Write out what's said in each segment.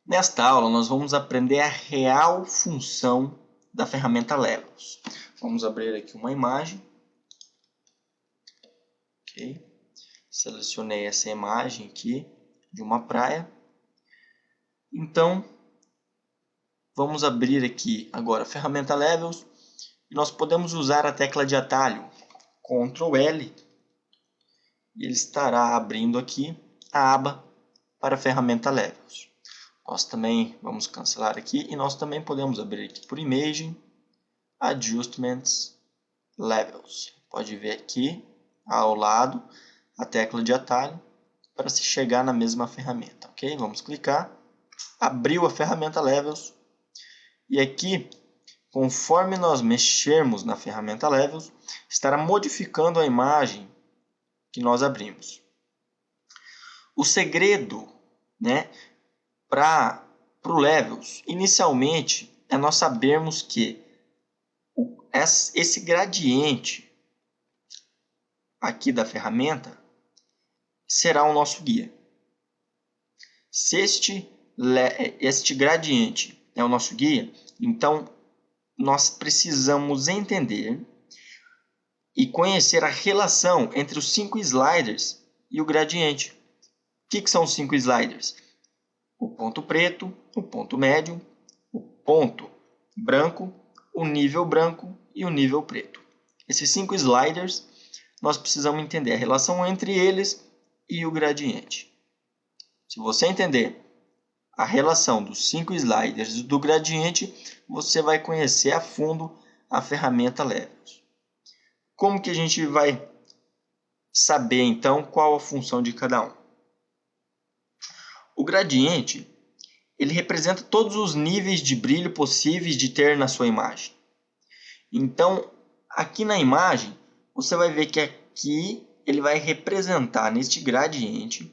Nesta aula, nós vamos aprender a real função da ferramenta Levels. Vamos abrir aqui uma imagem. Okay. Selecionei essa imagem aqui de uma praia. Então, vamos abrir aqui agora a ferramenta Levels. E nós podemos usar a tecla de atalho Ctrl L. E ele estará abrindo aqui a aba para a ferramenta Levels. Nós também vamos cancelar aqui e nós também podemos abrir aqui por Imaging, Adjustments, Levels. Pode ver aqui ao lado a tecla de atalho para se chegar na mesma ferramenta. Ok? Vamos clicar, abriu a ferramenta Levels e aqui, conforme nós mexermos na ferramenta Levels, estará modificando a imagem que nós abrimos. O segredo, para o Levels, inicialmente, é nós sabermos que esse gradiente aqui da ferramenta será o nosso guia. Se este gradiente é o nosso guia, então nós precisamos entender e conhecer a relação entre os 5 sliders e o gradiente. O que são os 5 sliders? O ponto preto, o ponto médio, o ponto branco, o nível branco e o nível preto. Esses 5 sliders, nós precisamos entender a relação entre eles e o gradiente. Se você entender a relação dos 5 sliders e do gradiente, você vai conhecer a fundo a ferramenta Levels. Como que a gente vai saber, então, qual a função de cada um? O gradiente, ele representa todos os níveis de brilho possíveis de ter na sua imagem. Então, aqui na imagem, você vai ver que aqui ele vai representar neste gradiente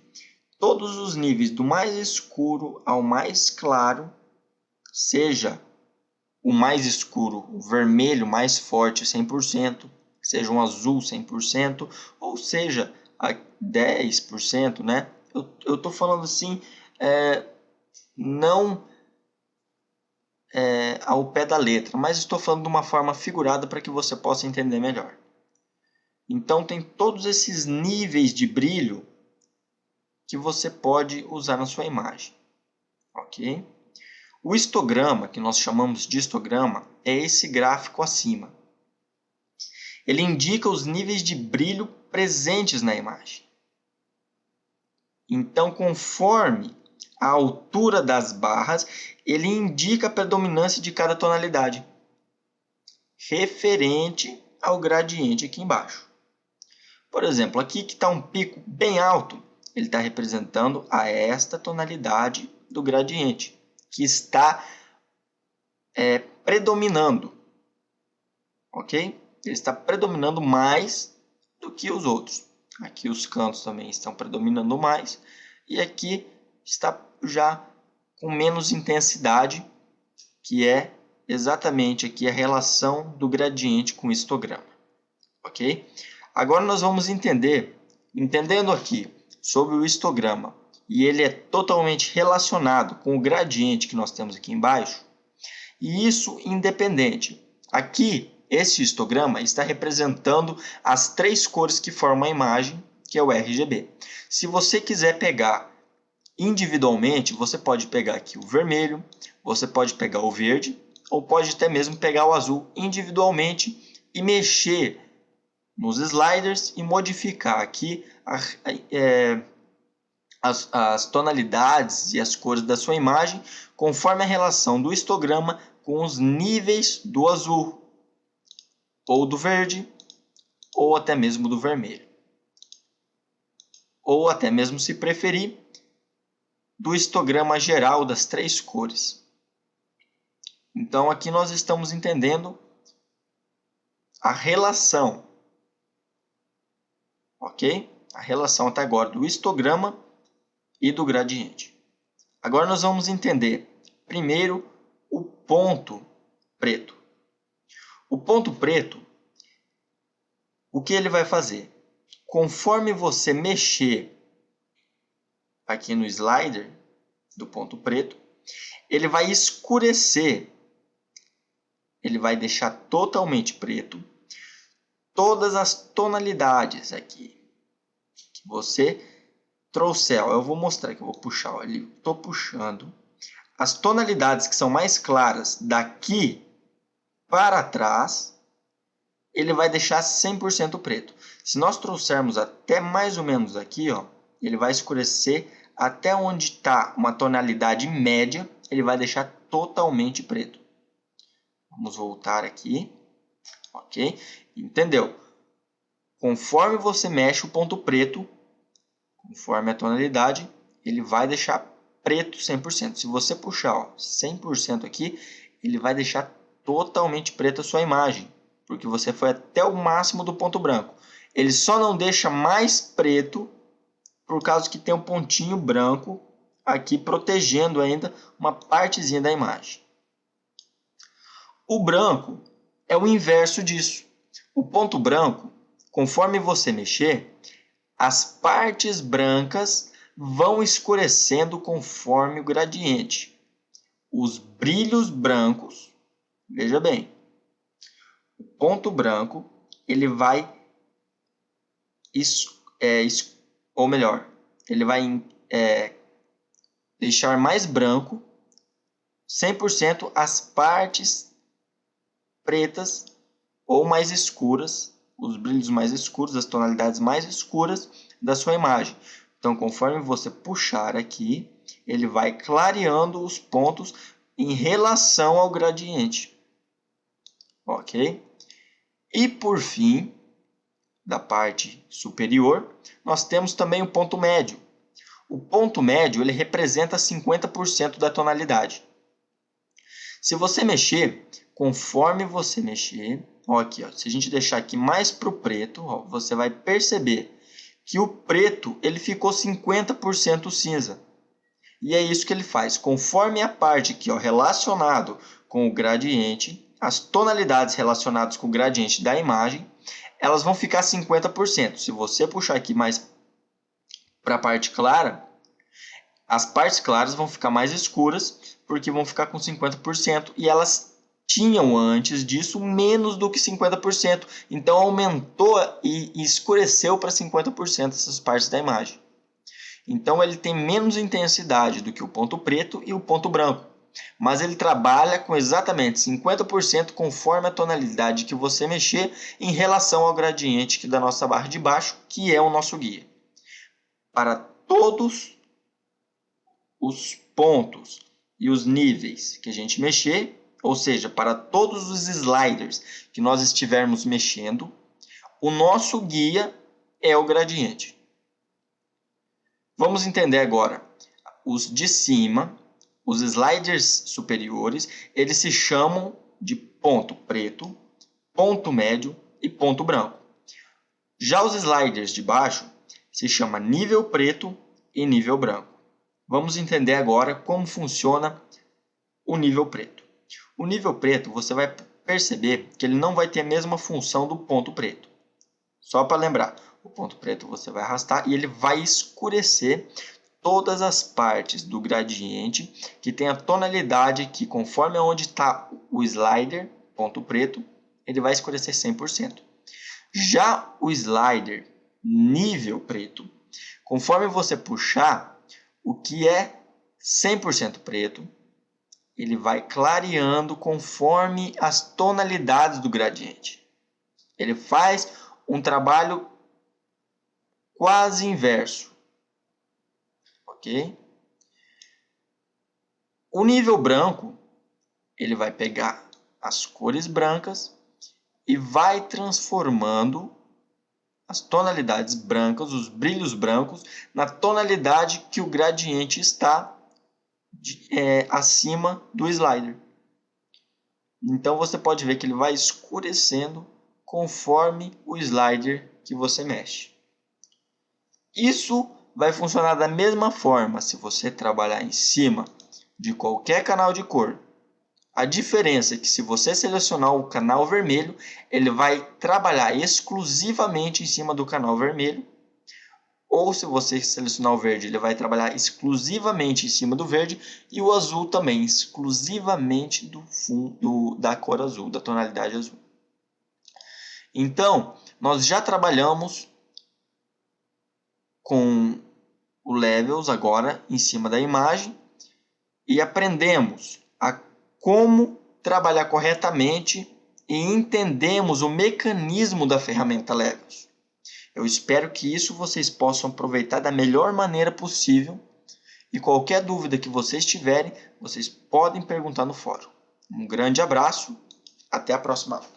todos os níveis do mais escuro ao mais claro, seja o mais escuro, o vermelho mais forte 100%, seja um azul 100%, ou seja a 10%, né? Eu estou falando assim, não ao pé da letra, mas estou falando de uma forma figurada para que você possa entender melhor. Então, tem todos esses níveis de brilho que você pode usar na sua imagem. Ok? O histograma, que nós chamamos de histograma, é esse gráfico acima. Ele indica os níveis de brilho presentes na imagem. Então, conforme a altura das barras, ele indica a predominância de cada tonalidade, referente ao gradiente aqui embaixo. Por exemplo, aqui que está um pico bem alto, ele está representando a esta tonalidade do gradiente, que está predominando. Ok? Ele está predominando mais do que os outros. Aqui os cantos também estão predominando mais. E aqui está já com menos intensidade, que é exatamente aqui a relação do gradiente com o histograma. Ok? Agora nós vamos entendendo aqui sobre o histograma, e ele é totalmente relacionado com o gradiente que nós temos aqui embaixo, e isso independente. Aqui, esse histograma está representando as 3 cores que formam a imagem, que é o RGB. Se você quiser pegar individualmente, você pode pegar aqui o vermelho, você pode pegar o verde, ou pode até mesmo pegar o azul individualmente e mexer nos sliders e modificar aqui as tonalidades e as cores da sua imagem conforme a relação do histograma com os níveis do azul, ou do verde, ou até mesmo do vermelho. Ou até mesmo, se preferir, do histograma geral das 3 cores. Então, aqui nós estamos entendendo a relação, ok? A relação até agora do histograma e do gradiente. Agora nós vamos entender, primeiro, o ponto preto. O ponto preto, o que ele vai fazer? Conforme você mexer aqui no slider do ponto preto, ele vai escurecer, ele vai deixar totalmente preto todas as tonalidades aqui que você trouxer. Eu vou mostrar que eu vou puxar, ali, estou puxando. As tonalidades que são mais claras daqui para trás, ele vai deixar 100% preto. Se nós trouxermos até mais ou menos aqui, ó, ele vai escurecer até onde está uma tonalidade média, ele vai deixar totalmente preto. Vamos voltar aqui, ok? Entendeu? Conforme você mexe o ponto preto, conforme a tonalidade, ele vai deixar preto 100%. Se você puxar ó, 100% aqui, ele vai deixar totalmente preta a sua imagem, porque você foi até o máximo do ponto branco. Ele só não deixa mais preto por causa que tem um pontinho branco aqui protegendo ainda uma partezinha da imagem. O branco é o inverso disso. O ponto branco, conforme você mexer, as partes brancas vão escurecendo conforme o gradiente. Os brilhos brancos, veja bem, o ponto branco ele vai, ou melhor, ele vai deixar mais branco 100% as partes pretas ou mais escuras, os brilhos mais escuros, as tonalidades mais escuras da sua imagem. Então, conforme você puxar aqui, ele vai clareando os pontos em relação ao gradiente. Ok? E por fim, da parte superior, nós temos também o ponto médio. O ponto médio ele representa 50% da tonalidade. Se você mexer, conforme você mexer, ó, aqui, ó, se a gente deixar aqui mais para o preto, ó, você vai perceber que o preto ele ficou 50% cinza. E é isso que ele faz. Conforme a parte aqui, ó, relacionado com o gradiente, as tonalidades relacionadas com o gradiente da imagem, elas vão ficar 50%. Se você puxar aqui mais para a parte clara, as partes claras vão ficar mais escuras, porque vão ficar com 50%, e elas tinham antes disso menos do que 50%. Então aumentou e escureceu para 50% essas partes da imagem. Então ele tem menos intensidade do que o ponto preto e o ponto branco. Mas ele trabalha com exatamente 50% conforme a tonalidade que você mexer em relação ao gradiente aqui da nossa barra de baixo, que é o nosso guia. Para todos os pontos e os níveis que a gente mexer, ou seja, para todos os sliders que nós estivermos mexendo, o nosso guia é o gradiente. Vamos entender agora os de cima, os sliders superiores, eles se chamam de ponto preto, ponto médio e ponto branco. Já os sliders de baixo se chama nível preto e nível branco. Vamos entender agora como funciona o nível preto. O nível preto, você vai perceber que ele não vai ter a mesma função do ponto preto. Só para lembrar, o ponto preto você vai arrastar e ele vai escurecer todas as partes do gradiente que tem a tonalidade que, conforme onde está o slider, ponto preto, ele vai escurecer 100%. Já o slider nível preto, conforme você puxar, o que é 100% preto, ele vai clareando conforme as tonalidades do gradiente. Ele faz um trabalho quase inverso. Ok? O nível branco, ele vai pegar as cores brancas e vai transformando as tonalidades brancas, os brilhos brancos, na tonalidade que o gradiente está acima do slider. Então você pode ver que ele vai escurecendo conforme o slider que você mexe. Isso vai funcionar da mesma forma se você trabalhar em cima de qualquer canal de cor. A diferença é que se você selecionar o canal vermelho, ele vai trabalhar exclusivamente em cima do canal vermelho. ou se você selecionar o verde, ele vai trabalhar exclusivamente em cima do verde, e o azul também, exclusivamente do fundo da cor azul, da tonalidade azul. Então, nós já trabalhamos com o Levels agora em cima da imagem e aprendemos a como trabalhar corretamente e entendemos o mecanismo da ferramenta Levels. Eu espero que isso vocês possam aproveitar da melhor maneira possível e qualquer dúvida que vocês tiverem, vocês podem perguntar no fórum. Um grande abraço, até a próxima aula.